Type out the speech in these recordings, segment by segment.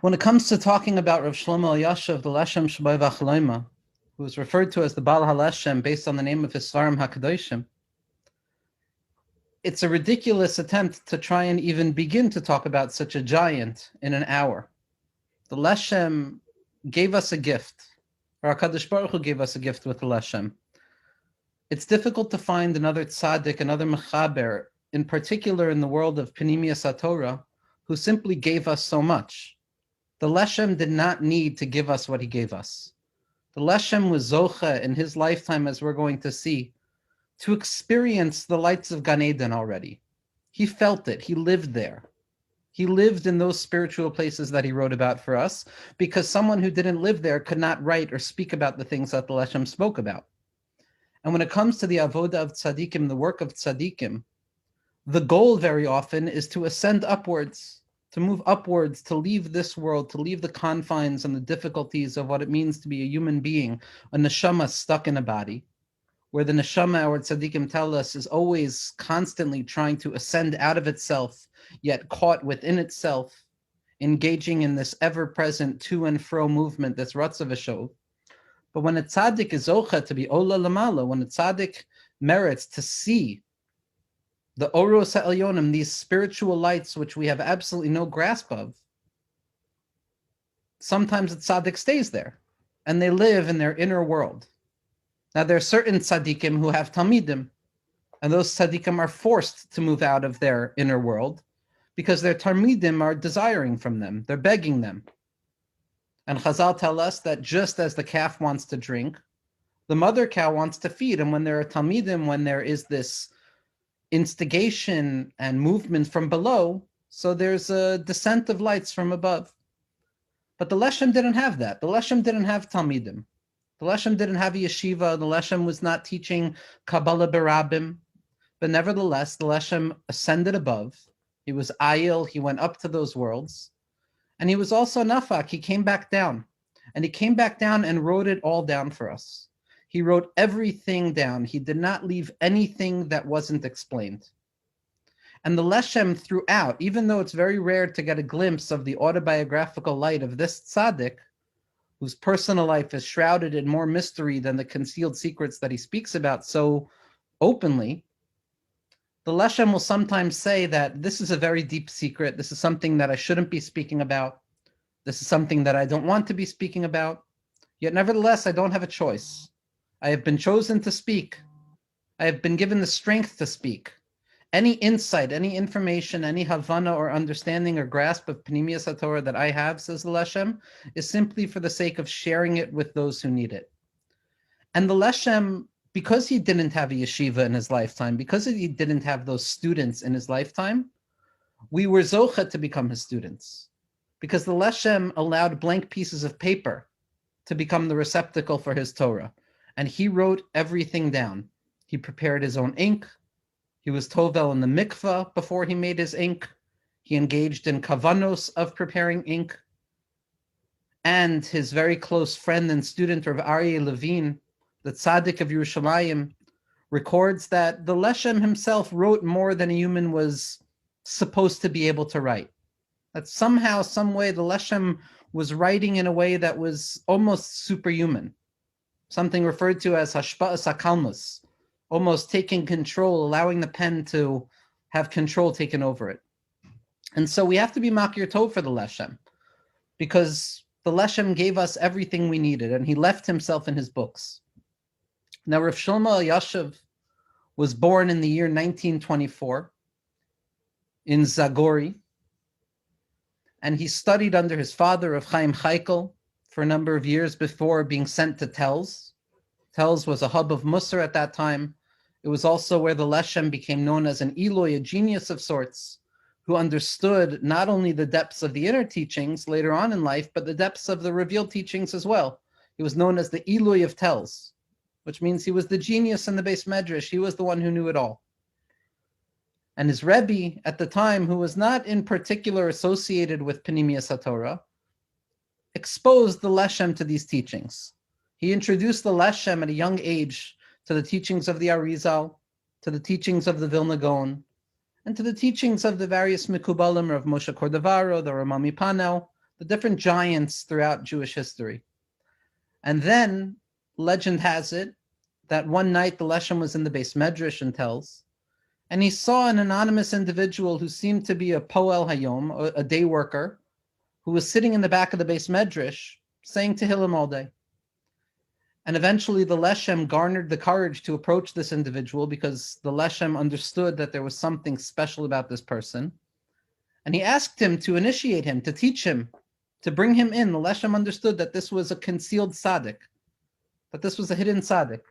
When it comes to talking about Rav Shlomo Elyashiv, the Leshem Shabbai V'Achloima, who is referred to as the Baal HaLeshem based on the name of his Svarim HaKadoshim, it's a ridiculous attempt to try and even begin to talk about such a giant in an hour. The Leshem gave us a gift, or HaKadosh Baruch Hu gave us a gift with the Leshem. It's difficult to find another tzaddik, another mechaber, in particular in the world of Pnimiyas HaTorah, who simply gave us so much. The Leshem did not need to give us what he gave us. The Leshem was zocha in his lifetime, as we're going to see, to experience the lights of Gan Eden already. He felt it. He lived there. He lived in those spiritual places that he wrote about for us, because someone who didn't live there could not write or speak about the things that the Leshem spoke about. And when it comes to the avoda of tzaddikim, the work of tzaddikim, the goal very often is to ascend upwards, to move upwards, to leave this world, to leave the confines and the difficulties of what it means to be a human being, a neshama stuck in a body, where the neshama, our tzaddikim tell us, is always constantly trying to ascend out of itself, yet caught within itself, engaging in this ever-present to and fro movement, this ratza v'shov. But when a tzaddik is zocha to be ola lamala, when a tzaddik merits to see the oros ha'elyonim, these spiritual lights which we have absolutely no grasp of, sometimes the tzaddik stays there, and they live in their inner world. Now, there are certain tzaddikim who have talmidim, and those tzaddikim are forced to move out of their inner world because their talmidim are desiring from them, they're begging them. And Chazal tell us that just as the calf wants to drink, the mother cow wants to feed, and when there are talmidim, when there is this instigation and movement from below, so there's a descent of lights from above. But the Leshem didn't have that. The Leshem didn't have talmidim. The Leshem didn't have a yeshiva. The Leshem was not teaching Kabbalah Berabim. But nevertheless, the Leshem ascended above. He was ayil. He went up to those worlds. And he was also nafak. He came back down. And he came back down and wrote it all down for us. He wrote everything down. He did not leave anything that wasn't explained. And the Leshem throughout, even though it's very rare to get a glimpse of the autobiographical light of this tzaddik, whose personal life is shrouded in more mystery than the concealed secrets that he speaks about so openly, the Leshem will sometimes say that this is a very deep secret. This is something that I shouldn't be speaking about. This is something that I don't want to be speaking about. Yet nevertheless, I don't have a choice. I have been chosen to speak. I have been given the strength to speak. Any insight, any information, any havana or understanding or grasp of Pnimiyas HaTorah that I have, says the Leshem, is simply for the sake of sharing it with those who need it. And the Leshem, because he didn't have a yeshiva in his lifetime, because he didn't have those students in his lifetime, we were zocha to become his students. Because the Leshem allowed blank pieces of paper to become the receptacle for his Torah. And he wrote everything down. He prepared his own ink. He was tovel in the mikvah before he made his ink. He engaged in kavanos of preparing ink. And his very close friend and student, Rav Aryeh Levine, the tzaddik of Yerushalayim, records that the Leshem himself wrote more than a human was supposed to be able to write. That somehow, some way, the Leshem was writing in a way that was almost superhuman. Something referred to as hashpa'as hakalmus, almost taking control, allowing the pen to have control taken over it. And so we have to be makir tov for the Leshem, because the Leshem gave us everything we needed, and he left himself in his books. Now, Rav Shlomo Elyashiv was born in the year 1924 in Zagori, and he studied under his father, Rav Chaim Chaikel, for a number of years before being sent to Telz. Telz was a hub of Musar at that time. It was also where the Leshem became known as an Eloi, a genius of sorts, who understood not only the depths of the inner teachings later on in life, but the depths of the revealed teachings as well. He was known as the Eloi of Telz, which means he was the genius in the Beis Medrash. He was the one who knew it all. And his Rebbe at the time, who was not in particular associated with Pnimiyas HaTorah, exposed the Leshem to these teachings. He introduced the Leshem at a young age to the teachings of the Arizal, to the teachings of the Vilna Gaon, and to the teachings of the various Mikubalim of Moshe Cordovaro, the Ramami Panel, the different giants throughout Jewish history. And then legend has it that one night the Leshem was in the Beis Medrash and tells, and he saw an anonymous individual who seemed to be a Poel Hayom, a day worker, who was sitting in the back of the Beis Medrash saying Tehillim all day. And eventually the Leshem garnered the courage to approach this individual because the Leshem understood that there was something special about this person. And he asked him to initiate him, to teach him, to bring him in. The Leshem understood that this was a concealed tzaddik, that this was a hidden tzaddik.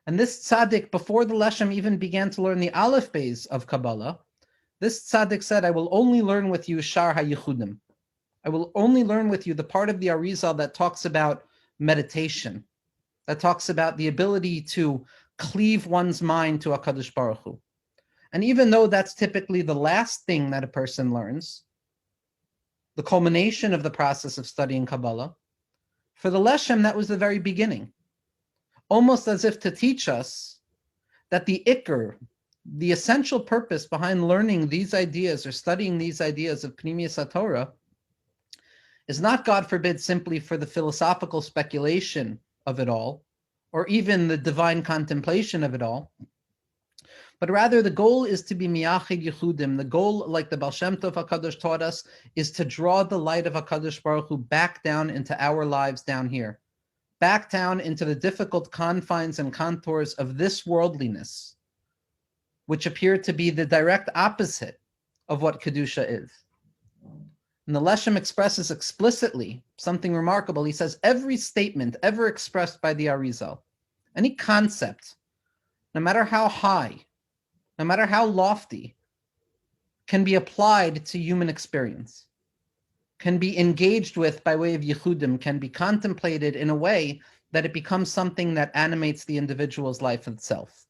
And this tzaddik, before the Leshem even began to learn the Aleph Beis of Kabbalah, this tzaddik said, I will only learn with you Shar HaYichudim. I will only learn with you the part of the Arizal that talks about meditation, that talks about the ability to cleave one's mind to HaKadosh Baruch Hu. And even though that's typically the last thing that a person learns, the culmination of the process of studying Kabbalah, for the Leshem, that was the very beginning. Almost as if to teach us that the Iker, the essential purpose behind learning these ideas or studying these ideas of Pnimiyus HaTorah is not, God forbid, simply for the philosophical speculation of it all, or even the divine contemplation of it all, but rather the goal is to be miyachid yichudim. The goal, like the Baal Shem Tov HaKadosh taught us, is to draw the light of HaKadosh Baruch Hu back down into our lives down here, back down into the difficult confines and contours of this worldliness, which appear to be the direct opposite of what Kedusha is. And the Leshem expresses explicitly something remarkable. He says, every statement ever expressed by the Arizal, any concept, no matter how high, no matter how lofty, can be applied to human experience, can be engaged with by way of Yehudim, can be contemplated in a way that it becomes something that animates the individual's life itself.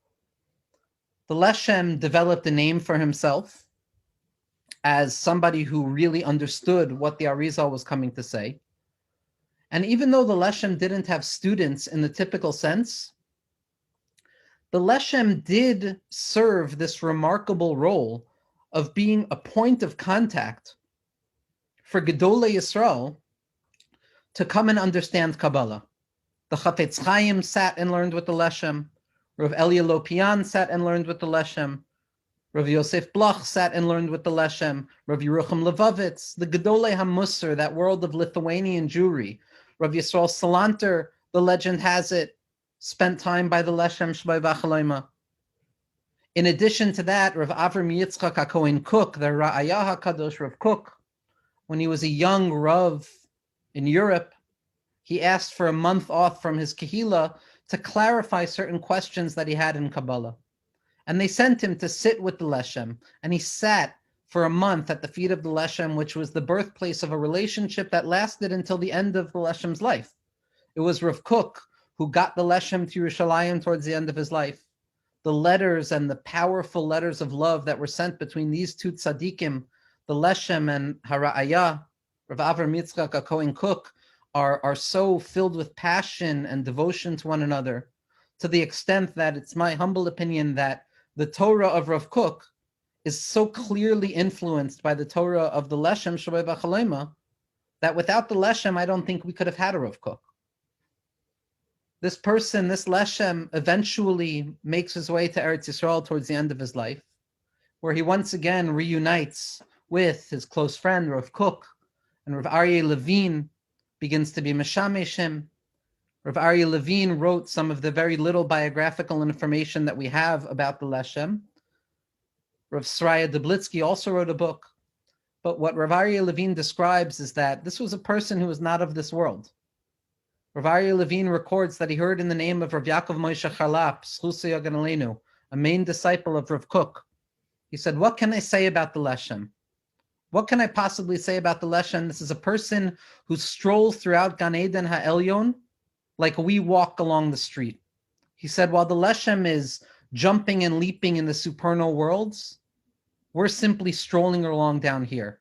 The Leshem developed a name for himself as somebody who really understood what the Arizal was coming to say. And even though the Leshem didn't have students in the typical sense, the Leshem did serve this remarkable role of being a point of contact for Gedolei Yisrael to come and understand Kabbalah. The Chafetz Chaim sat and learned with the Leshem. Rav Elia Lopian sat and learned with the Leshem. Rav Yosef Bloch sat and learned with the Leshem. Rav Yerucham Levovitz, the Gedolei HaMusar, that world of Lithuanian Jewry. Rav Yisrael Salanter, the legend has it, spent time by the Leshem Shbai V'Chaloima. In addition to that, Rav Avram Yitzchak HaKohen Kook, the Ra'ayah HaKadosh Rav Kook, when he was a young Rav in Europe, he asked for a month off from his Kehillah to clarify certain questions that he had in Kabbalah. And they sent him to sit with the Leshem, and he sat for a month at the feet of the Leshem, which was the birthplace of a relationship that lasted until the end of the Leshem's life. It was Rav Kook who got the Leshem to Yerushalayim towards the end of his life. The letters and the powerful letters of love that were sent between these two tzaddikim, the Leshem and Hara'ayah, Rav Avram Yitzchak HaKohen Kook, are so filled with passion and devotion to one another, to the extent that it's my humble opinion that the Torah of Rav Kook is so clearly influenced by the Torah of the Leshem Shobei B'Chaloima that without the Leshem, I don't think we could have had a Rav Kook. This person, this Leshem, eventually makes his way to Eretz Yisrael towards the end of his life, where he once again reunites with his close friend, Rav Kook, and Rav Aryeh Levine begins to be Meshamesh him. Rav Aryeh Levine wrote some of the very little biographical information that we have about the Leshem. Rav Sraya Dublitsky also wrote a book. But what Rav Aryeh Levine describes is that this was a person who was not of this world. Rav Aryeh Levine records that he heard in the name of Rav Yaakov Moshe Charlap, Zchus Yagan Aleinu, a main disciple of Rav Kook. He said, what can I say about the Leshem? What can I possibly say about the Leshem? This is a person who strolls throughout Gan Eden HaElyon like we walk along the street. He said, while the Leshem is jumping and leaping in the supernal worlds, we're simply strolling along down here.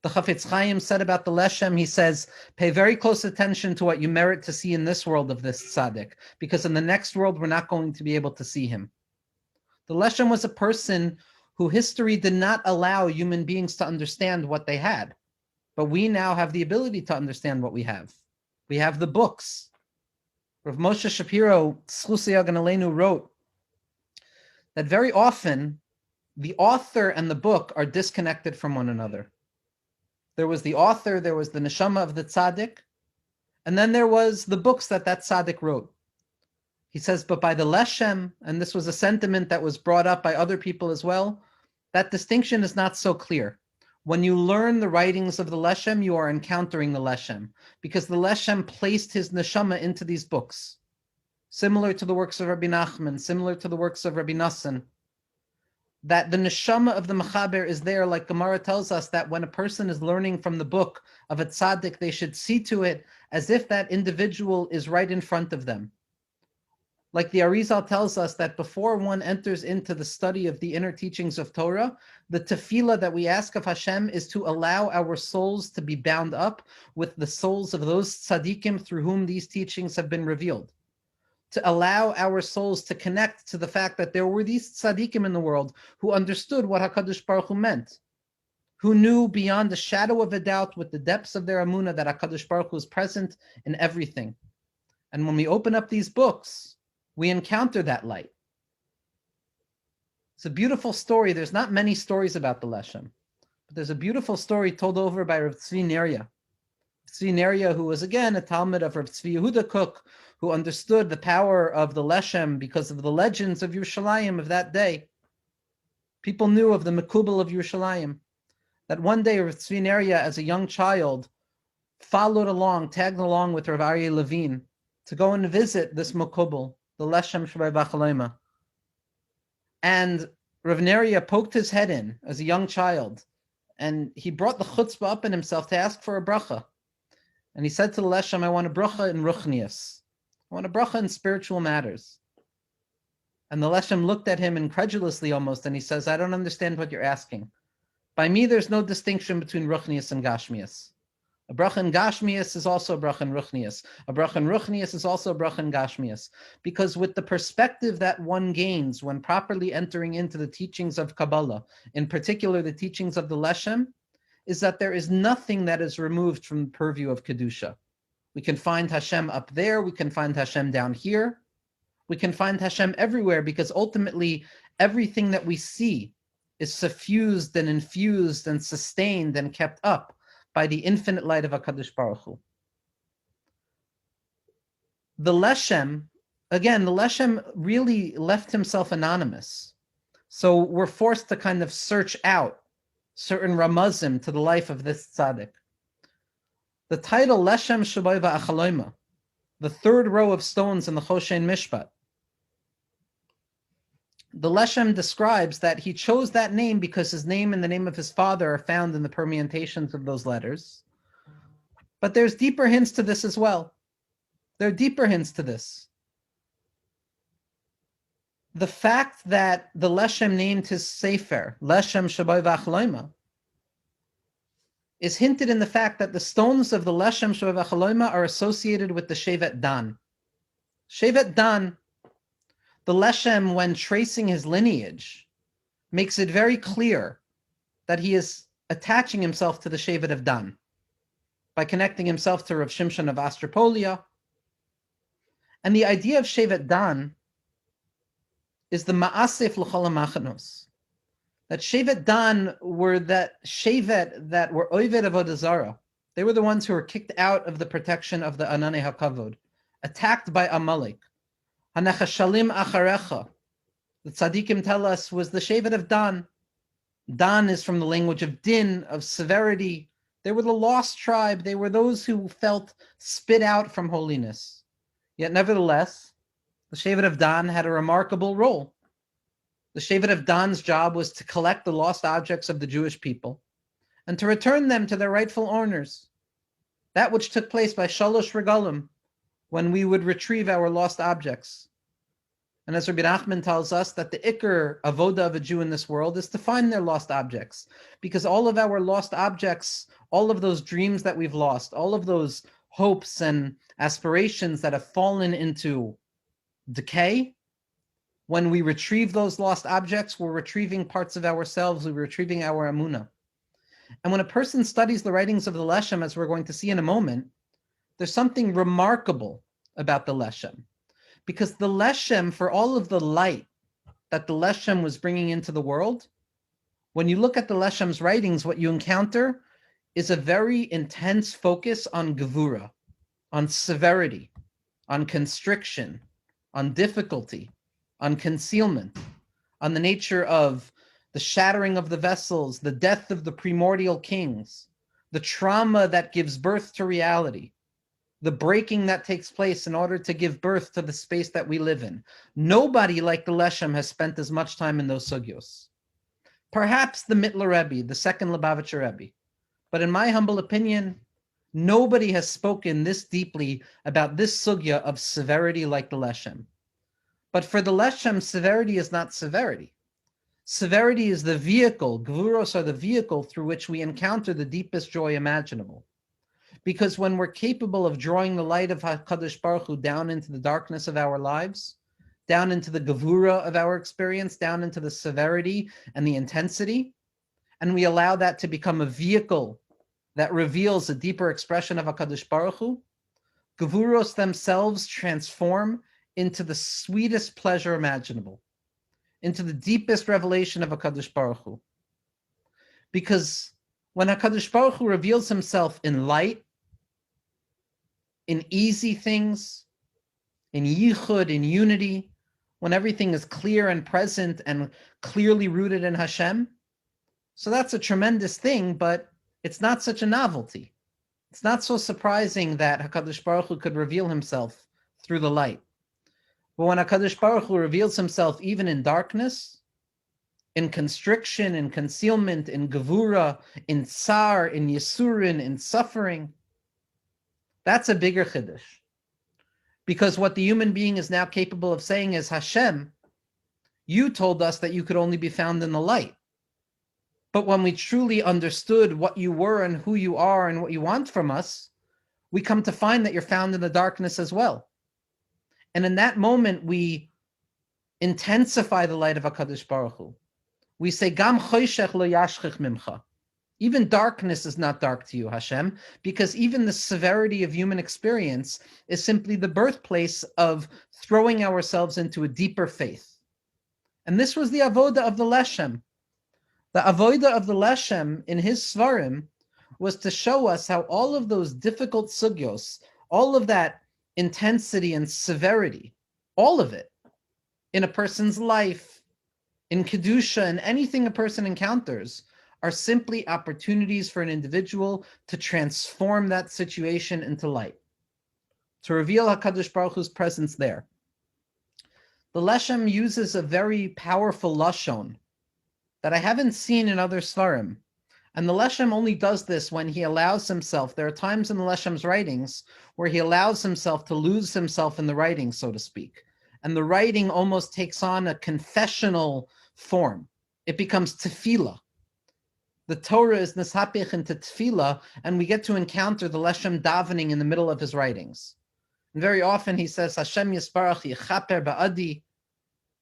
The Chafetz Chaim said about the Leshem, he says, pay very close attention to what you merit to see in this world of this tzaddik, because in the next world, we're not going to be able to see him. The Leshem was a person who history did not allow human beings to understand what they had. But we now have the ability to understand what we have. We have the books. Rav Moshe Shapiro, Zchus Yagan Aleinu, wrote that very often the author and the book are disconnected from one another. There was the author, there was the neshama of the tzaddik, and then there was the books that tzaddik wrote. He says, but by the Leshem, and this was a sentiment that was brought up by other people as well, that distinction is not so clear. When you learn the writings of the Leshem, you are encountering the Leshem, because the Leshem placed his neshama into these books, similar to the works of Rabbi Nachman, similar to the works of Rabbi Nassan, that the neshama of the Mechaber is there, like Gemara tells us that when a person is learning from the book of a tzaddik, they should see to it as if that individual is right in front of them. Like the Arizal tells us that before one enters into the study of the inner teachings of Torah, the tefillah that we ask of Hashem is to allow our souls to be bound up with the souls of those tzaddikim through whom these teachings have been revealed. To allow our souls to connect to the fact that there were these tzaddikim in the world who understood what HaKadosh Baruch Hu meant, who knew beyond the shadow of a doubt with the depths of their emunah that HaKadosh Baruch Hu is present in everything. And when we open up these books, we encounter that light. It's a beautiful story. There's not many stories about the Leshem, but there's a beautiful story told over by Rav Tzvi Neria. Tzvi Neria, who was again a Talmud of Rav Tzvi Yehuda Kook, who understood the power of the Leshem because of the legends of Yerushalayim of that day. People knew of the Mekubal of Yerushalayim. That one day Rav Tzvi Neria, as a young child, followed along, tagged along with Rav Aryeh Levine to go and visit this Mekubal, the Leshem Shabbai Bachaleima. And Rav Neria poked his head in as a young child, and he brought the chutzpah up in himself to ask for a bracha. And he said to the Leshem, I want a bracha in ruchnius. I want a bracha in spiritual matters. And the Leshem looked at him incredulously almost, and he says, I don't understand what you're asking. By me, there's no distinction between ruchnius and gashmius. A bracha in gashmius is also a bracha in ruchnius. A bracha in ruchnius is also a bracha in gashmius. Because with the perspective that one gains when properly entering into the teachings of Kabbalah, in particular the teachings of the Leshem, is that there is nothing that is removed from the purview of Kedusha. We can find Hashem up there, we can find Hashem down here, we can find Hashem everywhere, because ultimately everything that we see is suffused and infused and sustained and kept up by the infinite light of HaKadosh Baruch Hu. The Leshem, again, the Leshem really left himself anonymous. So we're forced to kind of search out certain ramazim to the life of this tzaddik. The title Leshem Shabbai Va'achaloima, the third row of stones in the Choshen Mishpat, the Leshem describes that he chose that name because his name and the name of his father are found in the permutations of those letters. But there's deeper hints to this as well. There are deeper hints to this. The fact that the Leshem named his Sefer, Leshem Shabbai V'achaloima, is hinted in the fact that the stones of the Leshem Shabbai V'achaloima are associated with the Shevet Dan. Shevet Dan, the Leshem, when tracing his lineage, makes it very clear that he is attaching himself to the Shevet of Dan by connecting himself to Rav Shimshon of Astropolia. And the idea of Shevet Dan is the Ma'asef L'chol HaMachanos. That Shevet Dan were that Shevet that were Oived Avodah Zarah. They were the ones who were kicked out of the protection of the Ananei HaKavod, attacked by Amalek. Hanachashalim Acharecha, the tzaddikim tell us, was the Shevet of Dan. Dan is from the language of din, of severity. They were the lost tribe. They were those who felt spit out from holiness. Yet nevertheless, the Shevet of Dan had a remarkable role. The Shevet of Dan's job was to collect the lost objects of the Jewish people and to return them to their rightful owners. That which took place by Shalosh Regalim, when we would retrieve our lost objects. And as Rabbi Nachman tells us, that the Iker avoda of a Jew in this world is to find their lost objects, because all of our lost objects, all of those dreams that we've lost, all of those hopes and aspirations that have fallen into decay, when we retrieve those lost objects, we're retrieving parts of ourselves, we're retrieving our emunah. And when a person studies the writings of the Leshem, as we're going to see in a moment, there's something remarkable about the Leshem. Because the Leshem, for all of the light that the Leshem was bringing into the world, when you look at the Leshem's writings, what you encounter is a very intense focus on Gevura, on severity, on constriction, on difficulty, on concealment, on the nature of the shattering of the vessels, the death of the primordial kings, the trauma that gives birth to reality, the breaking that takes place in order to give birth to the space that we live in. Nobody like the Leshem has spent as much time in those sugyos. Perhaps the Mittler Rebbe, the second Lubavitcher Rebbe. But in my humble opinion, nobody has spoken this deeply about this sugya of severity like the Leshem. But for the Leshem, severity is not severity. Severity is the vehicle, Gevuros are the vehicle through which we encounter the deepest joy imaginable. Because when we're capable of drawing the light of HaKadosh Baruch Hu down into the darkness of our lives, down into the Gevura of our experience, down into the severity and the intensity, and we allow that to become a vehicle that reveals a deeper expression of HaKadosh Baruch Hu, Gevuros themselves transform into the sweetest pleasure imaginable, into the deepest revelation of HaKadosh Baruch Hu. Because when HaKadosh Baruch Hu reveals himself in light, in easy things, in yichud, in unity, when everything is clear and present and clearly rooted in Hashem, so that's a tremendous thing, but it's not such a novelty. It's not so surprising that HaKadosh Baruch Hu could reveal himself through the light. But when HaKadosh Baruch Hu reveals himself even in darkness, in constriction, in concealment, in Gevura, in tsar, in Yisurin, in suffering, that's a bigger chiddush. Because what the human being is now capable of saying is, Hashem, you told us that you could only be found in the light. But when we truly understood what you were and who you are and what you want from us, we come to find that you're found in the darkness as well. And in that moment, we intensify the light of HaKadosh Baruch Hu. We say, Gam choshech lo yashchich mimcha. Even darkness is not dark to you, Hashem, because even the severity of human experience is simply the birthplace of throwing ourselves into a deeper faith. And this was the avoda of the Leshem. The avoda of the Leshem in his svarim was to show us how all of those difficult sugyos, all of that intensity and severity, all of it, in a person's life, in Kedusha, and anything a person encounters, are simply opportunities for an individual to transform that situation into light, to reveal HaKadosh Baruch Hu's presence there. The Leshem uses a very powerful lashon that I haven't seen in other svarim. And the Leshem only does this when he allows himself. There are times in the Leshem's writings where he allows himself to lose himself in the writing, so to speak. And the writing almost takes on a confessional form. It becomes tefillah. The Torah is nishapich into tefillah, and we get to encounter the Leshem davening in the middle of his writings. And very often he says, Hashem yisbarach yichaper ba'adi.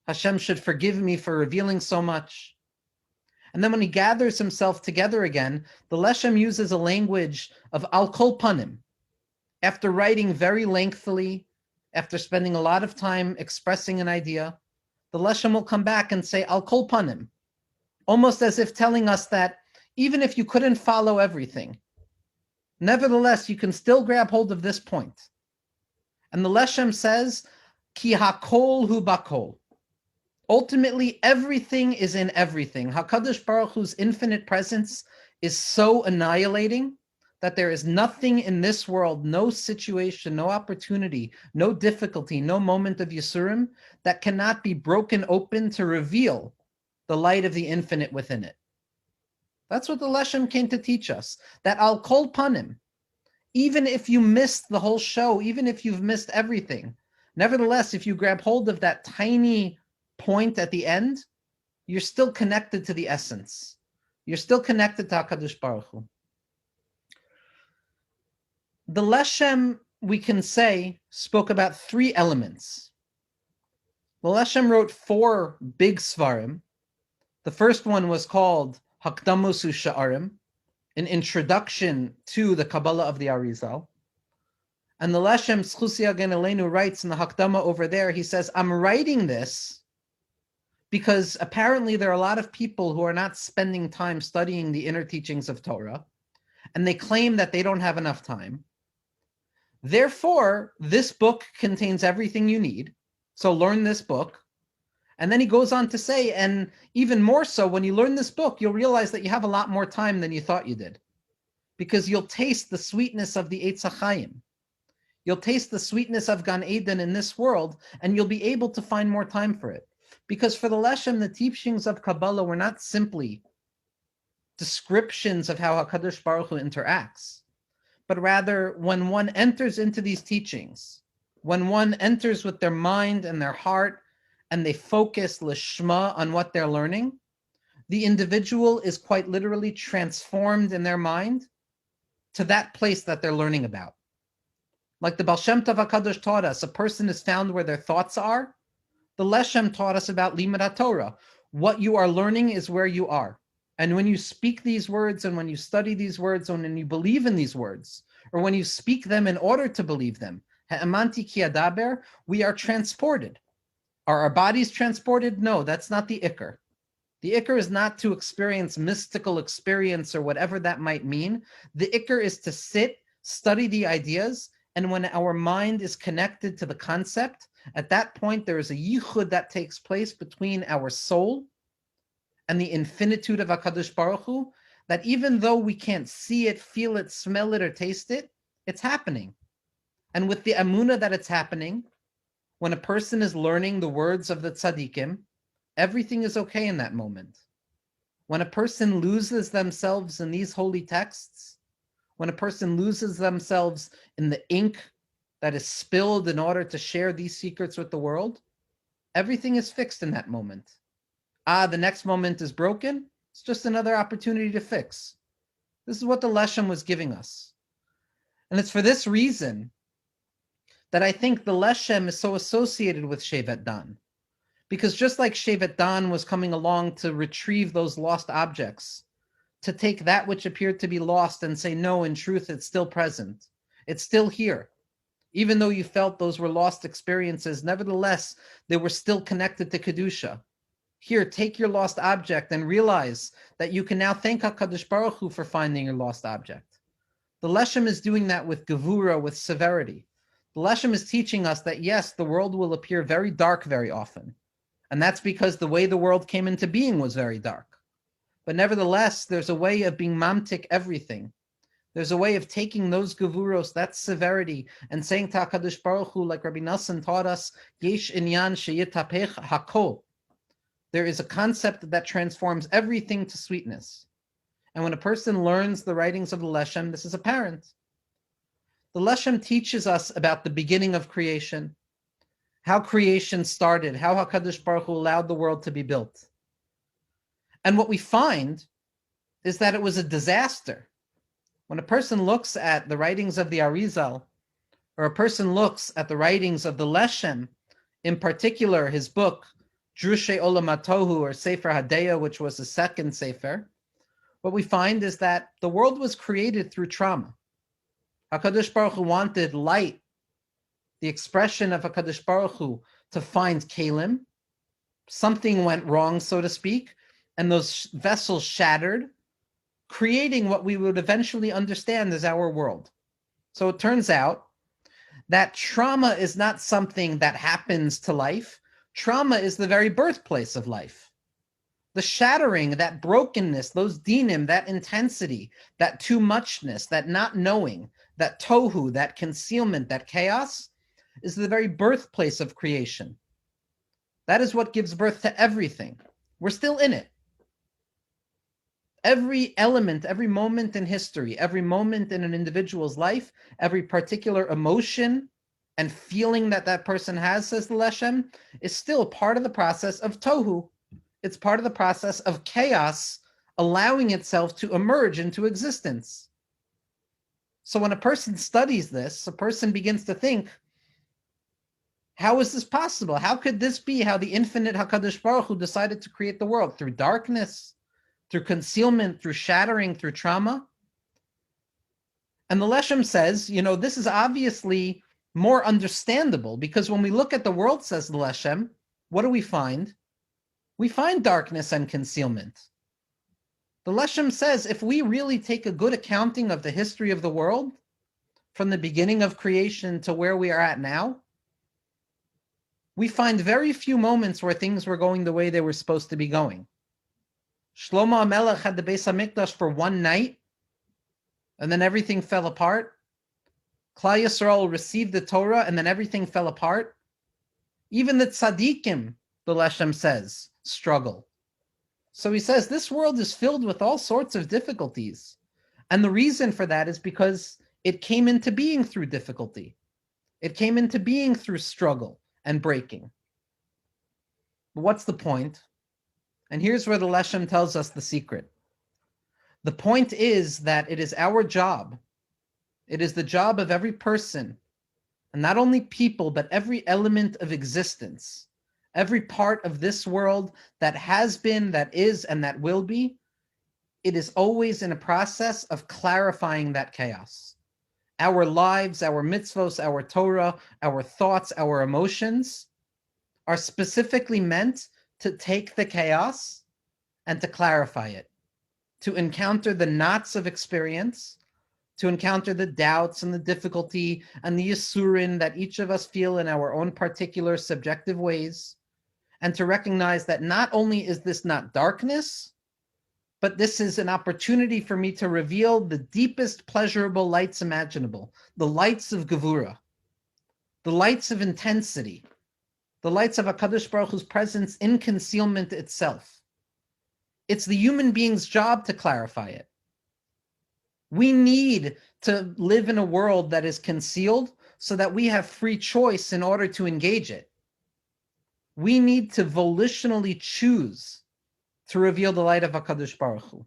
Hashem should forgive me for revealing so much. And then when he gathers himself together again, the Leshem uses a language of al kol panim. After writing very lengthily, after spending a lot of time expressing an idea, the Leshem will come back and say al kol panim, almost as if telling us that even if you couldn't follow everything, nevertheless, you can still grab hold of this point. And the Leshem says, Ki hakol hu bakol. Ultimately, everything is in everything. HaKadosh Baruch Hu's infinite presence is so annihilating that there is nothing in this world, no situation, no opportunity, no difficulty, no moment of Yisurim that cannot be broken open to reveal the light of the infinite within it. That's what the Leshem came to teach us, that al kol panim, even if you missed the whole show, even if you've missed everything, nevertheless, if you grab hold of that tiny point at the end, you're still connected to the essence. You're still connected to HaKadosh Baruch Hu. The Leshem, we can say, spoke about three elements. The Leshem wrote 4 big svarim. The first one was called Hakdamus U'Sha'arim, an introduction to the Kabbalah of the Arizal. And the Leshem Zchusi Hagen Aleinu writes in the Hakdama over there, he says, I'm writing this because apparently there are a lot of people who are not spending time studying the inner teachings of Torah, and they claim that they don't have enough time. Therefore, this book contains everything you need. So learn this book. And then he goes on to say, and even more so, when you learn this book, you'll realize that you have a lot more time than you thought you did, because you'll taste the sweetness of the Eitz HaChaim. You'll taste the sweetness of Gan Eden in this world, and you'll be able to find more time for it. Because for the Leshem, the teachings of Kabbalah were not simply descriptions of how HaKadosh Baruch Hu interacts, but rather when one enters into these teachings, when one enters with their mind and their heart, and they focus lishma on what they're learning, the individual is quite literally transformed in their mind to that place that they're learning about. Like the Baal Shem Tov HaKadosh taught us, a person is found where their thoughts are. The Leshem taught us about Limud HaTorah. What you are learning is where you are. And when you speak these words, and when you study these words, and when you believe in these words, or when you speak them in order to believe them, ha'amanti ki adaber, we are transported. Are our bodies transported? No, that's not the ikr. The ikr is not to experience mystical experience or whatever that might mean. The ikr is to sit, study the ideas, and when our mind is connected to the concept, at that point there is a yichud that takes place between our soul and the infinitude of HaKadosh Baruch Hu, that even though we can't see it, feel it, smell it, or taste it, it's happening. And with the amunah that it's happening, when a person is learning the words of the tzaddikim, everything is okay in that moment. When a person loses themselves in these holy texts, when a person loses themselves in the ink that is spilled in order to share these secrets with the world, everything is fixed in that moment. The next moment is broken. It's just another opportunity to fix. This is what the Leshem was giving us. And it's for this reason that I think the Leshem is so associated with Shevet Dan. Because just like Shevet Dan was coming along to retrieve those lost objects, to take that which appeared to be lost and say, no, in truth, it's still present. It's still here. Even though you felt those were lost experiences, nevertheless, they were still connected to Kedusha. Here, take your lost object and realize that you can now thank HaKadosh Baruch Hu for finding your lost object. The Leshem is doing that with Gevura, with severity. The Leshem is teaching us that, yes, the world will appear very dark very often. And that's because the way the world came into being was very dark. But nevertheless, there's a way of being mamtik everything. There's a way of taking those gevuros, that severity, and saying to HaKadosh Baruch Hu, like Rabbi Nassan taught us, Yesh inyan sheyitapech hakol. There is a concept that transforms everything to sweetness. And when a person learns the writings of the Leshem, this is apparent. The Leshem teaches us about the beginning of creation, how creation started, how HaKadosh Baruch Hu allowed the world to be built. And what we find is that it was a disaster. When a person looks at the writings of the Arizal, or a person looks at the writings of the Leshem, in particular his book, Drushe Olam HaTohu, or Sefer Hadeya, which was the second Sefer, what we find is that the world was created through trauma. HaKadosh Baruch Hu wanted light, the expression of HaKadosh Baruch Hu, to find Kalim. Something went wrong, so to speak, and those vessels shattered, creating what we would eventually understand as our world. So it turns out that trauma is not something that happens to life. Trauma is the very birthplace of life. The shattering, that brokenness, those dinim, that intensity, that too muchness, that not knowing, that tohu, that concealment, that chaos, is the very birthplace of creation. That is what gives birth to everything. We're still in it. Every element, every moment in history, every moment in an individual's life, every particular emotion and feeling that that person has, says the Leshem, is still part of the process of tohu. It's part of the process of chaos allowing itself to emerge into existence. So when a person studies this, a person begins to think, how is this possible? How could this be how the infinite HaKadosh Baruch Hu decided to create the world? Through darkness, through concealment, through shattering, through trauma? And the Leshem says, this is obviously more understandable, because when we look at the world, says the Leshem, what do we find? We find darkness and concealment. The Leshem says, if we really take a good accounting of the history of the world, from the beginning of creation to where we are at now, we find very few moments where things were going the way they were supposed to be going. Shlomo HaMelech had the Beis HaMikdash for one night, and then everything fell apart. Klal Yisrael received the Torah, and then everything fell apart. Even the tzaddikim, the Leshem says, struggle. So he says this world is filled with all sorts of difficulties. And the reason for that is because it came into being through difficulty. It came into being through struggle and breaking. But what's the point? And here's where the Leshem tells us the secret. The point is that it is our job. It is the job of every person, and not only people, but every element of existence, every part of this world that has been, that is, and that will be. It is always in a process of clarifying that chaos. Our lives, our mitzvos, our Torah, our thoughts, our emotions are specifically meant to take the chaos and to clarify it, to encounter the knots of experience, to encounter the doubts and the difficulty and the yisurin that each of us feel in our own particular subjective ways, and to recognize that not only is this not darkness, but this is an opportunity for me to reveal the deepest pleasurable lights imaginable, the lights of Gevura, the lights of intensity, the lights of HaKadosh Baruch Hu's presence in concealment itself. It's the human being's job to clarify it. We need to live in a world that is concealed so that we have free choice in order to engage it. We need to volitionally choose to reveal the light of HaKadosh Baruch Hu.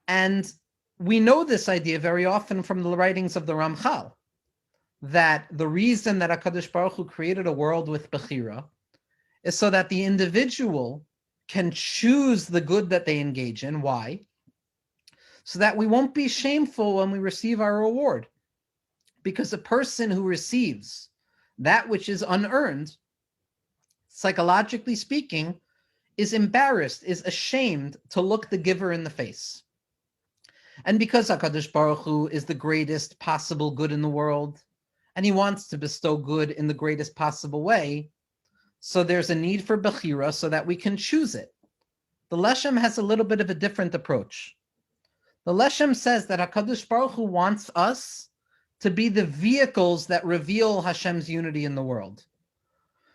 And we know this idea very often from the writings of the Ramchal, that the reason that HaKadosh Baruch Hu created a world with Bechira is so that the individual can choose the good that they engage in. Why? So that we won't be shameful when we receive our reward. Because a person who receives that which is unearned, psychologically speaking, is embarrassed, is ashamed to look the giver in the face. And because HaKadosh Baruch Hu is the greatest possible good in the world, and he wants to bestow good in the greatest possible way, so there's a need for Bechira so that we can choose it. The Leshem has a little bit of a different approach. The Leshem says that HaKadosh Baruch Hu wants us to be the vehicles that reveal Hashem's unity in the world.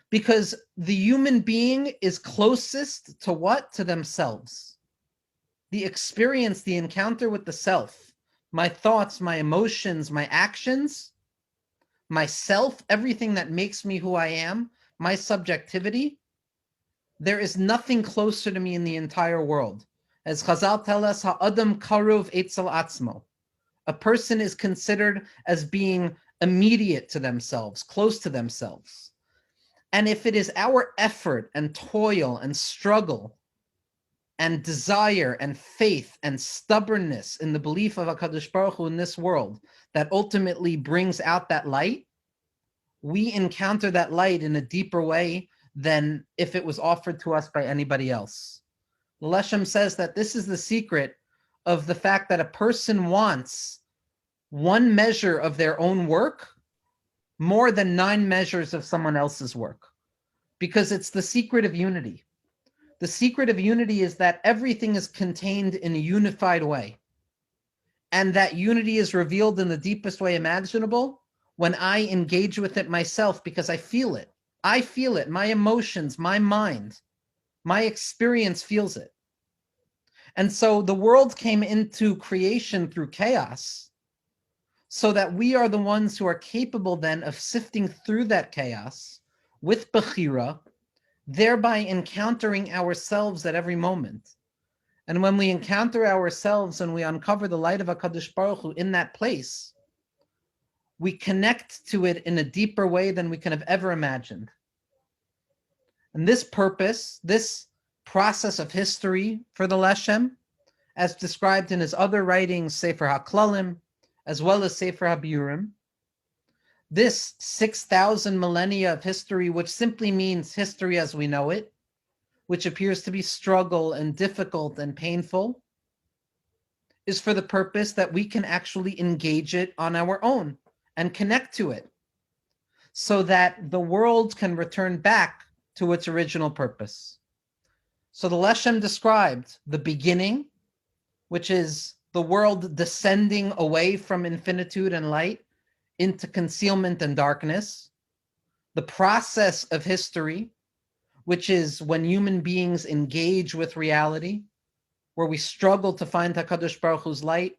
Because the human being is closest to what? To themselves. The experience, the encounter with the self, my thoughts, my emotions, my actions, myself, everything that makes me who I am, my subjectivity, there is nothing closer to me in the entire world. As Chazal tell us, ha'adam karuv etzel atzmo. A person is considered as being immediate to themselves, close to themselves. And if it is our effort and toil and struggle and desire and faith and stubbornness in the belief of HaKadosh Baruch Hu in this world that ultimately brings out that light, we encounter that light in a deeper way than if it was offered to us by anybody else. Leshem says that this is the secret of the fact that a person wants one measure of their own work more than 9 measures of someone else's work, because it's the secret of unity. The secret of unity is that everything is contained in a unified way, and that unity is revealed in the deepest way imaginable when I engage with it myself, because I feel it. I feel it, my emotions, my mind, my experience feels it. And so the world came into creation through chaos, so that we are the ones who are capable then of sifting through that chaos with Bechira, thereby encountering ourselves at every moment. And when we encounter ourselves and we uncover the light of HaKadosh Baruch Hu in that place, we connect to it in a deeper way than we can have ever imagined. And this purpose, this process of history for the Leshem, as described in his other writings, Sefer HaKlalim, as well as Sefer HaBiurim. This 6,000 millennia of history, which simply means history as we know it, which appears to be struggle and difficult and painful, is for the purpose that we can actually engage it on our own and connect to it, so that the world can return back to its original purpose. So the Leshem described the beginning, which is the world descending away from infinitude and light into concealment and darkness, the process of history, which is when human beings engage with reality, where we struggle to find HaKadosh Baruch Hu's light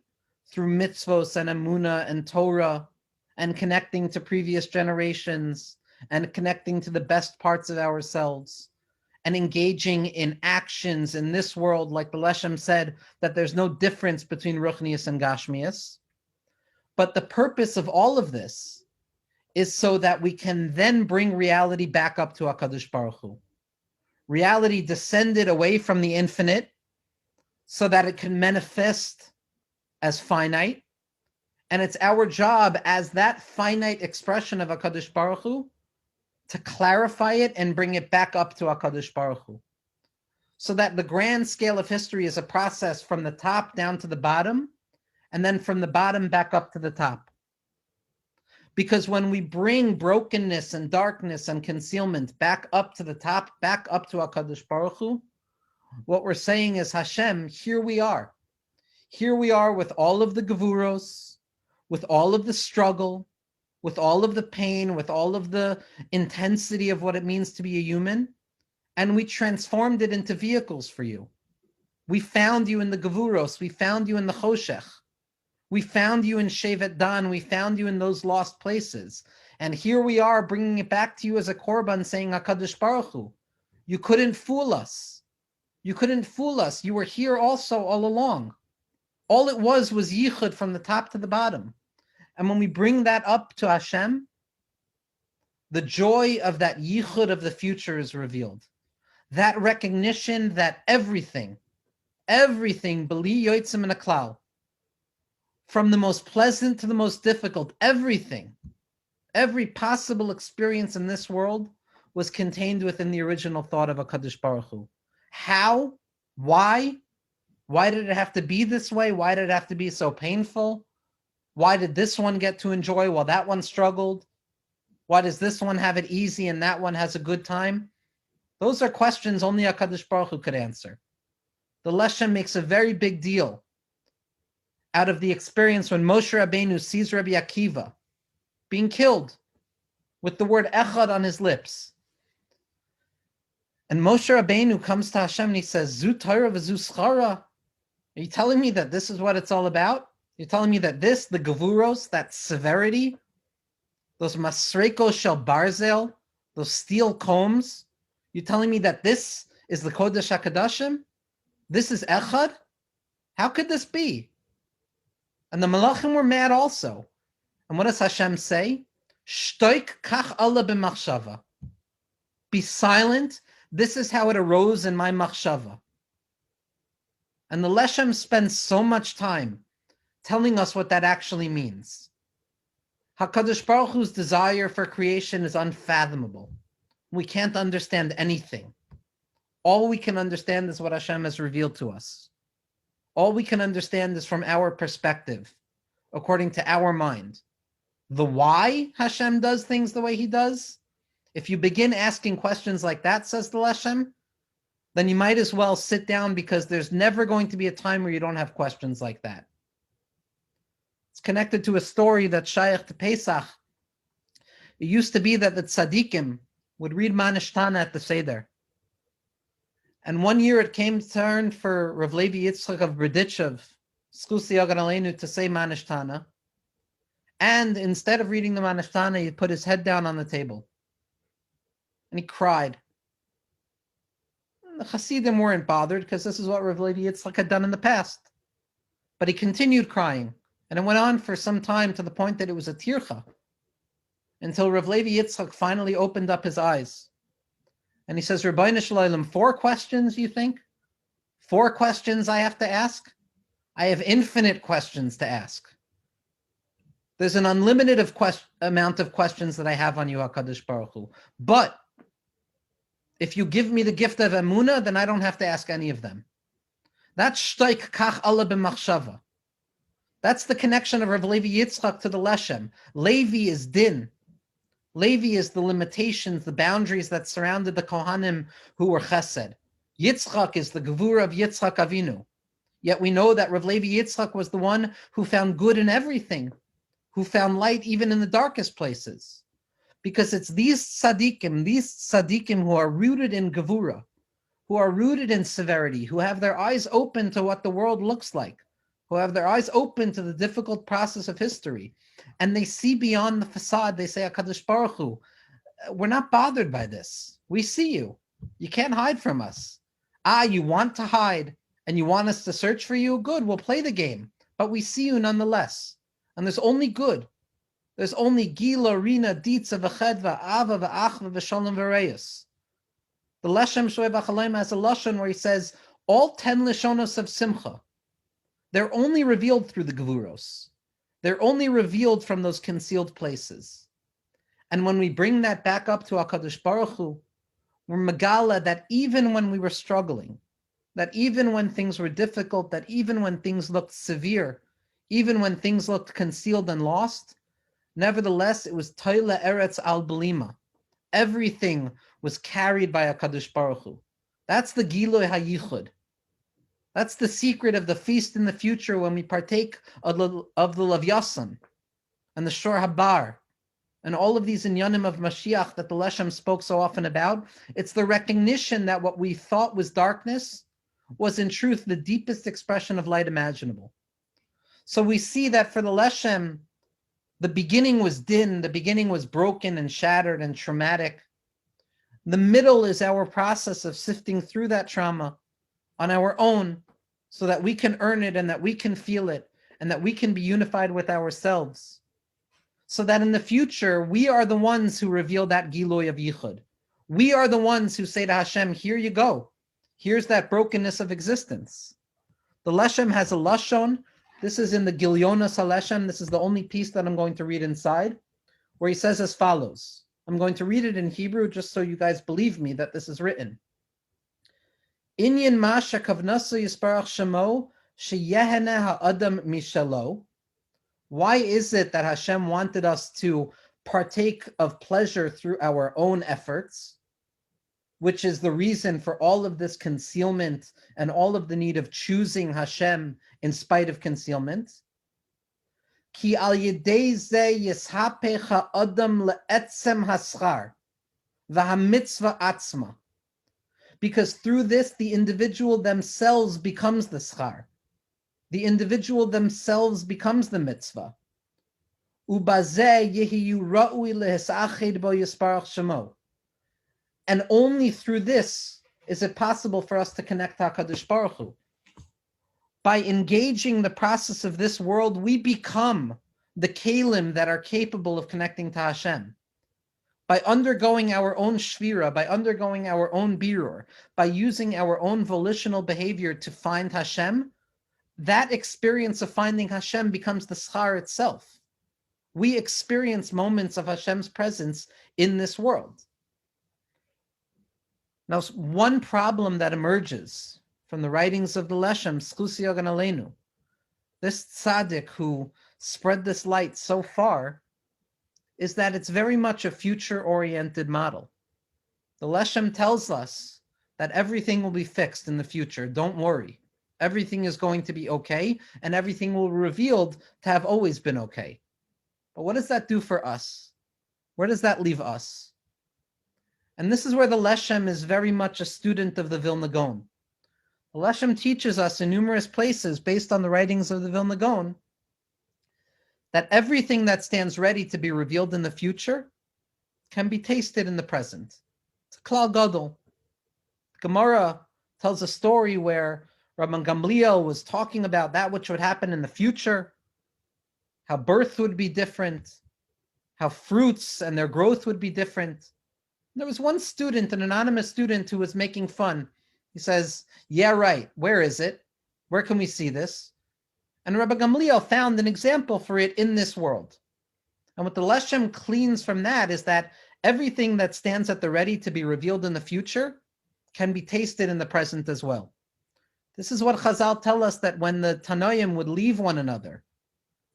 through mitzvos and emunah and Torah, and connecting to previous generations, and connecting to the best parts of ourselves, and engaging in actions in this world, like the Leshem said, that there's no difference between Ruchnius and Gashmius. But the purpose of all of this is so that we can then bring reality back up to HaKadosh Baruch Hu. Reality descended away from the infinite so that it can manifest as finite. And it's our job as that finite expression of HaKadosh Baruch Hu to clarify it and bring it back up to HaKadosh Baruch Hu. So that the grand scale of history is a process from the top down to the bottom, and then from the bottom back up to the top. Because when we bring brokenness and darkness and concealment back up to the top, back up to HaKadosh Baruch Hu, what we're saying is, Hashem, here we are. Here we are with all of the gevuros, with all of the struggle, with all of the pain, with all of the intensity of what it means to be a human, and we transformed it into vehicles for you. We found you in the gevuros, we found you in the choshech, we found you in Shevet Dan, we found you in those lost places. And here we are bringing it back to you as a korban, saying, HaKadosh Baruch Hu, you couldn't fool us. You couldn't fool us. You were here also all along. All it was yichud from the top to the bottom. And when we bring that up to Hashem, the joy of that yichud of the future is revealed. That recognition that everything, b'li yotzim min haklal, from the most pleasant to the most difficult, everything, every possible experience in this world was contained within the original thought of HaKadosh Baruch Hu. How? Why? Why did it have to be this way? Why did it have to be so painful? Why did this one get to enjoy while that one struggled? Why does this one have it easy and that one has a good time? Those are questions only HaKadosh Baruch Hu could answer. The Leshem makes a very big deal out of the experience when Moshe Rabbeinu sees Rabbi Akiva being killed with the word Echad on his lips. And Moshe Rabbeinu comes to Hashem and he says, Zu Torah v'zu schara. Are you telling me that this is what it's all about? You're telling me that this, the gevuros, that severity, those masrekos shel barzel, those steel combs, you're telling me that this is the Kodesh HaKadoshim? This is Echad? How could this be? And the Malachim were mad also. And what does Hashem say? Shtoik kach Allah b'machshava. Be silent. This is how it arose in my machshava. And the Leshem spends so much time telling us what that actually means. HaKadosh Baruch Hu's desire for creation is unfathomable. We can't understand anything. All we can understand is what Hashem has revealed to us. All we can understand is from our perspective, according to our mind. The why Hashem does things the way he does, if you begin asking questions like that, says the Leshem, then you might as well sit down, because there's never going to be a time where you don't have questions like that. It's connected to a story that's Shaykh to Pesach. It used to be that the tzaddikim would read Manishtana at the Seder. And one year it came turn for Rav Levi Yitzchak of Berditchev, Skusi Yagan Aleinu, to say Manishtana. And instead of reading the Manishtana, he put his head down on the table. And he cried. The Hasidim weren't bothered, because this is what Rav Levi Yitzchak had done in the past. But he continued crying. And it went on for some time, to the point that it was a tircha, until Rav Levi Yitzchak finally opened up his eyes. And he says, Rabbeinu Shalom, 4 questions, you think? 4 questions I have to ask? I have infinite questions to ask. There's an unlimited amount of questions that I have on you, HaKadosh Baruch Hu. But if you give me the gift of Emunah, then I don't have to ask any of them. That's shtoik kach Allah b'machshava. That's the connection of Rav Levi Yitzchak to the Leshem. Levi is din. Levi is the limitations, the boundaries that surrounded the Kohanim who were chesed. Yitzchak is the gevura of Yitzchak Avinu. Yet we know that Rav Levi Yitzchak was the one who found good in everything, who found light even in the darkest places. Because it's these tzaddikim who are rooted in gevura, who are rooted in severity, who have their eyes open to what the world looks like, who have their eyes open to the difficult process of history, and they see beyond the facade. They say, HaKadosh Baruch Hu, we're not bothered by this. We see you. You can't hide from us. You want to hide, and you want us to search for you? Good, we'll play the game. But we see you nonetheless. And there's only good. There's only Gila, Rina, Ditza, V'chedva, Ava, V'achva, V'shalom, V'reyus. The Leshem Shoev HaChalayim has a Lashon where he says, all 10 Lashonos of Simcha, they're only revealed through the Gevuros. They're only revealed from those concealed places. And when we bring that back up to HaKadosh Baruch Hu, we're Megala that even when we were struggling, that even when things were difficult, that even when things looked severe, even when things looked concealed and lost, nevertheless, it was Toila Eretz Al Belima. Everything was carried by HaKadosh Baruch Hu. That's the Giloi HaYichud. That's the secret of the feast in the future when we partake of the Lavyasan and the Shor Habar and all of these inyanim of Mashiach that the Leshem spoke so often about. It's the recognition that what we thought was darkness was in truth the deepest expression of light imaginable. So we see that for the Leshem, the beginning was din, the beginning was broken and shattered and traumatic. The middle is our process of sifting through that trauma on our own so that we can earn it and that we can feel it and that we can be unified with ourselves. So that in the future, we are the ones who reveal that Giloy of Yichud. We are the ones who say to Hashem, here you go. Here's that brokenness of existence. The Leshem has a Lashon. This is in the Gilyonas HaLeshem. This is the only piece that I'm going to read inside, where he says as follows. I'm going to read it in Hebrew just so you guys believe me that this is written. Inyan ma shekavnasu yisparach shemo sheyehene ha'adam mishalo. Why is it that Hashem wanted us to partake of pleasure through our own efforts, which is the reason for all of this concealment and all of the need of choosing Hashem in spite of concealment? Ki al yedei ze yishapech ha'adam le'etzem haschar v'hamitzvah atzma. Because through this, the individual themselves becomes the schar. The individual themselves becomes the mitzvah. Ubazeh yehiyu ra'ui lehisached bo yisparach shemo. And only through this is it possible for us to connect to HaKadosh Baruch Hu. By engaging the process of this world, we become the kelim that are capable of connecting to Hashem. By undergoing our own shvira, by undergoing our own birur, by using our own volitional behavior to find Hashem, that experience of finding Hashem becomes the schar itself. We experience moments of Hashem's presence in this world. Now, one problem that emerges from the writings of the Leshem, Zchus Yogan Aleinu, this tzaddik who spread this light so far, is that it's very much a future-oriented model. The Leshem tells us that everything will be fixed in the future. Don't worry. Everything is going to be okay, and everything will be revealed to have always been okay. But what does that do for us? Where does that leave us? And this is where the Leshem is very much a student of the Vilna Gaon. The Leshem teaches us in numerous places, based on the writings of the Vilna Gaon, that everything that stands ready to be revealed in the future can be tasted in the present. It's a klal gadol. Gemara tells a story where Rabban Gamliel was talking about that which would happen in the future, how birth would be different, how fruits and their growth would be different. There was one student, an anonymous student, who was making fun. He says, yeah, right. Where is it? Where can we see this? And Rabbi Gamliel found an example for it in this world. And what the Leshem cleans from that is that everything that stands at the ready to be revealed in the future can be tasted in the present as well. This is what Chazal tell us, that when the Tanoim would leave one another,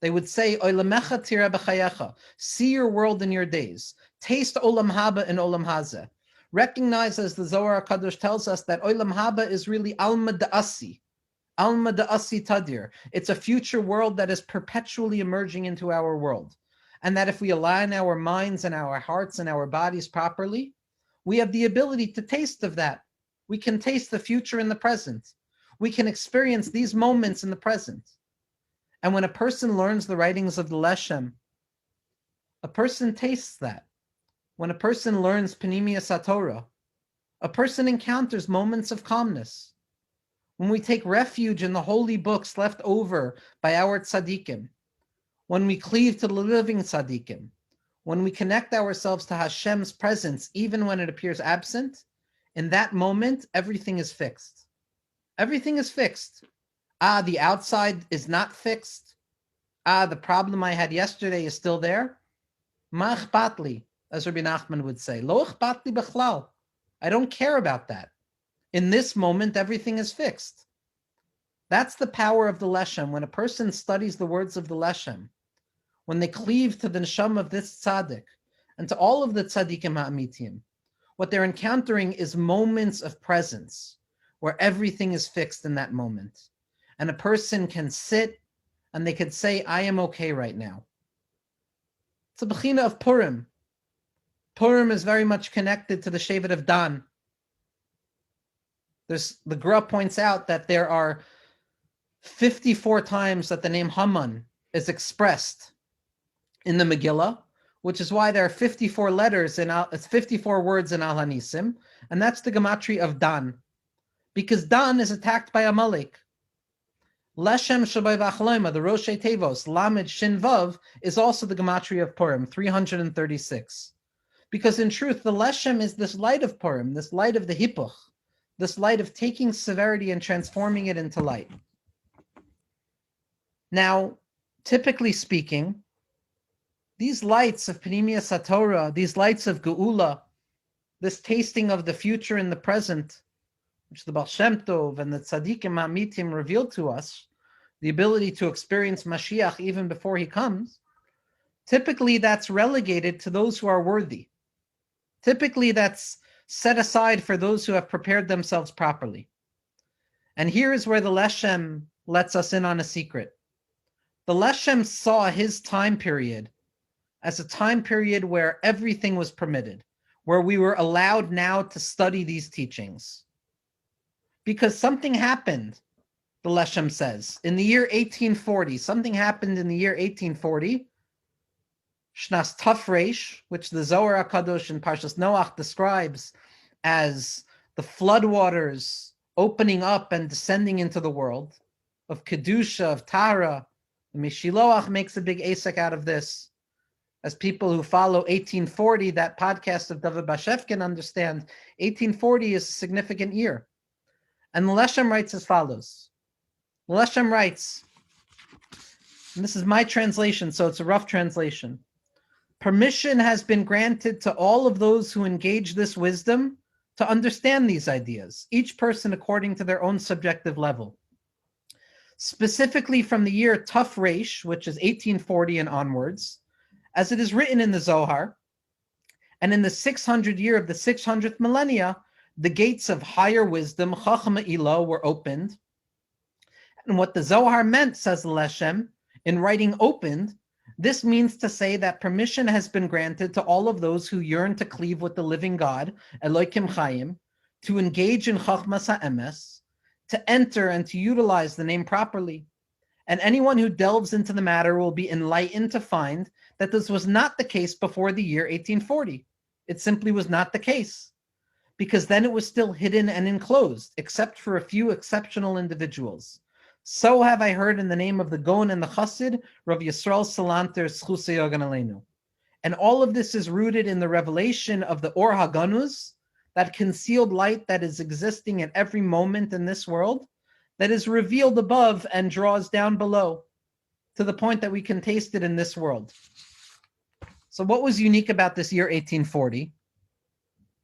they would say, Oilamecha tira b'chayecha, see your world in your days. Taste Olam Haba and Olam Hazeh. Recognize, as the Zohar HaKadosh tells us, that Olam Haba is really Alma Da'asi. Alma Da'asi Tadir. It's a future world that is perpetually emerging into our world. And that if we align our minds and our hearts and our bodies properly, we have the ability to taste of that. We can taste the future in the present. We can experience these moments in the present. And when a person learns the writings of the Leshem, a person tastes that. When a person learns Panimius HaTorah, a person encounters moments of calmness. When we take refuge in the holy books left over by our tzaddikim, when we cleave to the living tzaddikim, when we connect ourselves to Hashem's presence, even when it appears absent, in that moment, everything is fixed. Everything is fixed. The outside is not fixed. The problem I had yesterday is still there. Ma akhpat, as Rabbi Nachman would say. Lo akhpat li bichlal. I don't care about that. In this moment, everything is fixed. That's the power of the Leshem. When a person studies the words of the Leshem, when they cleave to the neshama of this tzaddik and to all of the tzaddikim ha'amitim, what they're encountering is moments of presence where everything is fixed in that moment. And a person can sit and they could say, I am okay right now. It's a bechina of Purim. Purim is very much connected to the Shevet of Dan. The Gra points out that there are 54 times that the name Haman is expressed in the Megillah, which is why there are 54 letters in 54 words in Al Hanisim, and that's the gematria of Dan, because Dan is attacked by Amalek. Leshem Shabbai V'Achloima, the Roshei Tevos, Lamed Shin Vav, is also the gematria of Purim, 336. Because in truth, the Leshem is this light of Purim, this light of the Hippuch, this light of taking severity and transforming it into light. Now, typically speaking, these lights of Panimius HaTorah, these lights of Geula, this tasting of the future in the present, which the Baal Shem Tov and the Tzaddikim HaMitim revealed to us, the ability to experience Mashiach even before he comes, typically that's relegated to those who are worthy. Typically that's set aside for those who have prepared themselves properly. And here is where the Leshem lets us in on a secret. The Leshem saw his time period as a time period where everything was permitted, where we were allowed now to study these teachings. Because something happened, the Leshem says, in the year 1840. Something happened in the year 1840, Shnas Tafresh, which the Zohar HaKadosh in Parshas Noach describes as the floodwaters opening up and descending into the world, of Kedusha, of Tahara. The Mishiloach makes a big asek out of this. As people who follow 1840, that podcast of David Bashevkin, understand 1840 is a significant year. And the Leshem writes as follows. The Leshem writes, and this is my translation, so it's a rough translation. Permission has been granted to all of those who engage this wisdom to understand these ideas, each person according to their own subjective level. Specifically from the year Tafresh, which is 1840 and onwards, as it is written in the Zohar, and in the 600th year of the 600th millennia, the gates of higher wisdom, Chachma Ilah, were opened. And what the Zohar meant, says the Leshem, in writing opened, this means to say that permission has been granted to all of those who yearn to cleave with the living God, Elokim Chaim, to engage in Chachmas HaEmes, to enter and to utilize the name properly. And anyone who delves into the matter will be enlightened to find that this was not the case before the year 1840. It simply was not the case, because then it was still hidden and enclosed, except for a few exceptional individuals. So have I heard in the name of the Gaon and the Chassid, Rav Yisrael Salanter Schusei Yogan Aleinu. And all of this is rooted in the revelation of the Or HaGanuz, that concealed light that is existing at every moment in this world, that is revealed above and draws down below to the point that we can taste it in this world. So what was unique about this year 1840?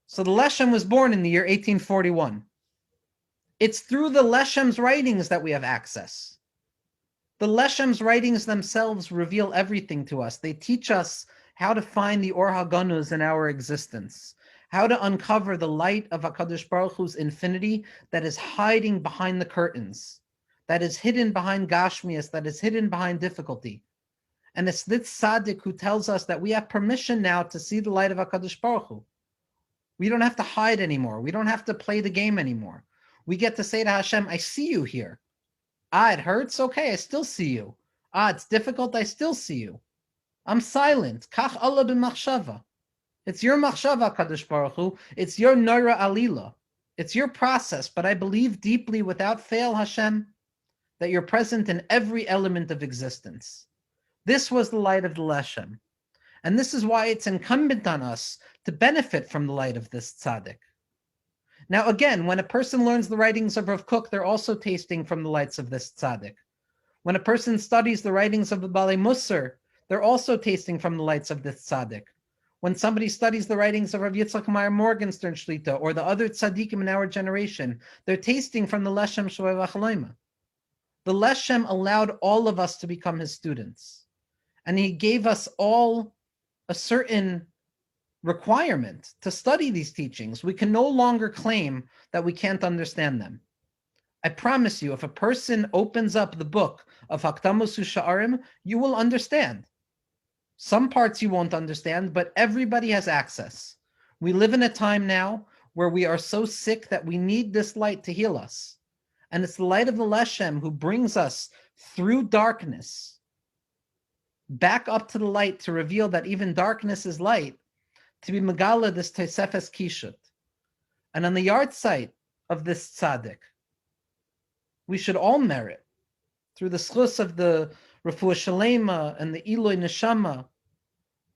So the Leshem was born in the year 1841. It's through the Leshem's writings that we have access. The Leshem's writings themselves reveal everything to us. They teach us how to find the Or HaGanuz in our existence, how to uncover the light of HaKadosh Baruch Hu's infinity that is hiding behind the curtains, that is hidden behind Gashmias, that is hidden behind difficulty. And it's this tzaddik who tells us that we have permission now to see the light of HaKadosh Baruch Hu. We don't have to hide anymore. We don't have to play the game anymore. We get to say to Hashem, I see you here. It hurts? Okay, I still see you. It's difficult? I still see you. I'm silent. Kach Allah b'machshava. It's your machshava, Kadosh Baruch Hu. It's your Noira Alila. It's your process, but I believe deeply, without fail, Hashem, that you're present in every element of existence. This was the light of the Leshem. And this is why it's incumbent on us to benefit from the light of this tzaddik. Now, again, when a person learns the writings of Rav Kook, they're also tasting from the lights of this tzaddik. When a person studies the writings of the Balei Musar, they're also tasting from the lights of this tzaddik. When somebody studies the writings of Rav Yitzchak Meyer Morgenstern Shlita or the other tzaddikim in our generation, they're tasting from the Leshem Shoei V'Chaloima. The Leshem allowed all of us to become his students. And he gave us all a certain requirement to study these teachings. We can no longer claim that we can't understand them. I promise you, if a person opens up the book of Hakdamos U'Sha'arim, you will understand. Some parts you won't understand, but everybody has access. We live in a time now where we are so sick that we need this light to heal us. And it's the light of the Leshem who brings us through darkness back up to the light to reveal that even darkness is light, to be Megala this Tosefes Kishut. And on the yard site of this tzaddik, we should all merit, through the schus of the Refuah Shalema and the Eloi Neshama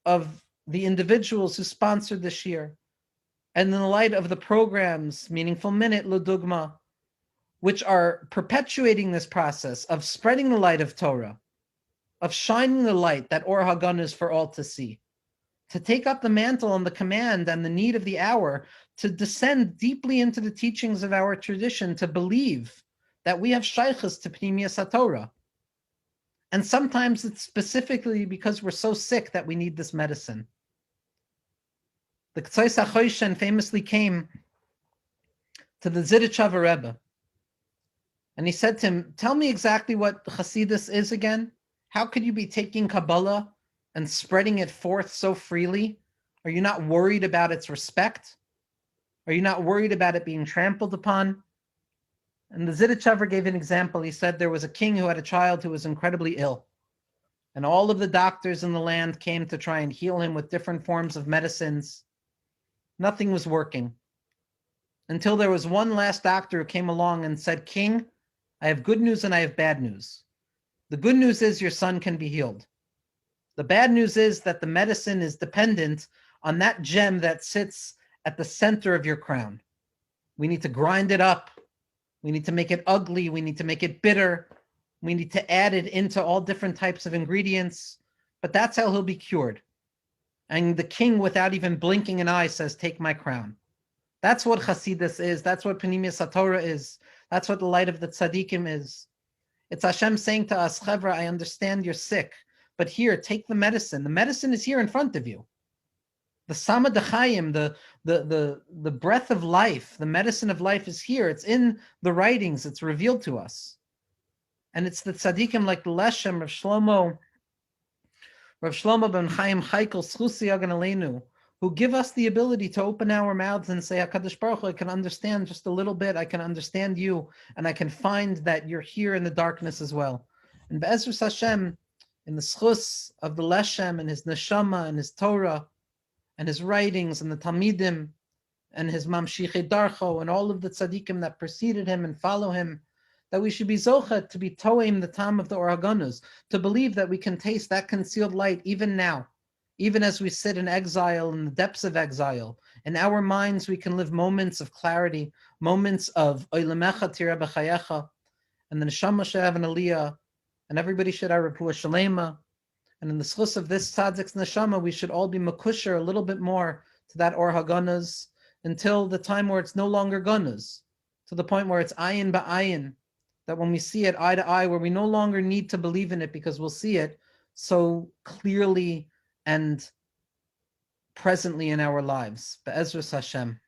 of the individuals who sponsored this year, and in the light of the programs, Meaningful Minute, L'Dugma, which are perpetuating this process of spreading the light of Torah, of shining the light that Or Hagan is for all to see, to take up the mantle and the command and the need of the hour, to descend deeply into the teachings of our tradition, to believe that we have shaykhs to Pnimiyas HaTorah. And sometimes it's specifically because we're so sick that we need this medicine. The K'tzais HaChoshen famously came to the Zidichava Rebbe, and he said to him, tell me exactly what Hasidus is again. How could you be taking Kabbalah and spreading it forth so freely? Are you not worried about its respect? Are you not worried about it being trampled upon? And the Zidichover gave an example. He said there was a king who had a child who was incredibly ill. And all of the doctors in the land came to try and heal him with different forms of medicines. Nothing was working. Until there was one last doctor who came along and said, King, I have good news and I have bad news. The good news is your son can be healed. The bad news is that the medicine is dependent on that gem that sits at the center of your crown. We need to grind it up. We need to make it ugly. We need to make it bitter. We need to add it into all different types of ingredients. But that's how he'll be cured. And the king, without even blinking an eye, says, take my crown. That's what Hasidus is. That's what Pnimiyas HaTorah is. That's what the light of the tzaddikim is. It's Hashem saying to us, Chevra, I understand you're sick, but here, take the medicine. The medicine is here in front of you. The Sama D'Chaim, the breath of life, the medicine of life is here. It's in the writings. It's revealed to us. And it's the tzaddikim like the Leshem, Rav Shlomo ben Chaim Chaikel, Schusi Yagan Aleinu, who give us the ability to open our mouths and say, HaKadosh Baruch Hu, I can understand just a little bit. I can understand you, and I can find that you're here in the darkness as well. And Be'ezrus Hashem, in the schus of the Leshem and his neshama and his Torah, and his writings, and the Talmidim, and his Mamshichei Darcho, and all of the tzaddikim that preceded him and follow him, that we should be zochet to be toim the tam of the Or HaGanuz, to believe that we can taste that concealed light even now, even as we sit in exile, in the depths of exile. In our minds, we can live moments of clarity, moments of Oilemecha Tira B'chayecha, and the neshama should have an aliyah, and everybody should have refuah shalema. And in the schus of this tzaddik's neshama, we should all be makusher a little bit more to that or haganas until the time where it's no longer ganas, to the point where it's ayin ba'ayin, that when we see it eye to eye, where we no longer need to believe in it because we'll see it so clearly and presently in our lives. Be'ezras Hashem.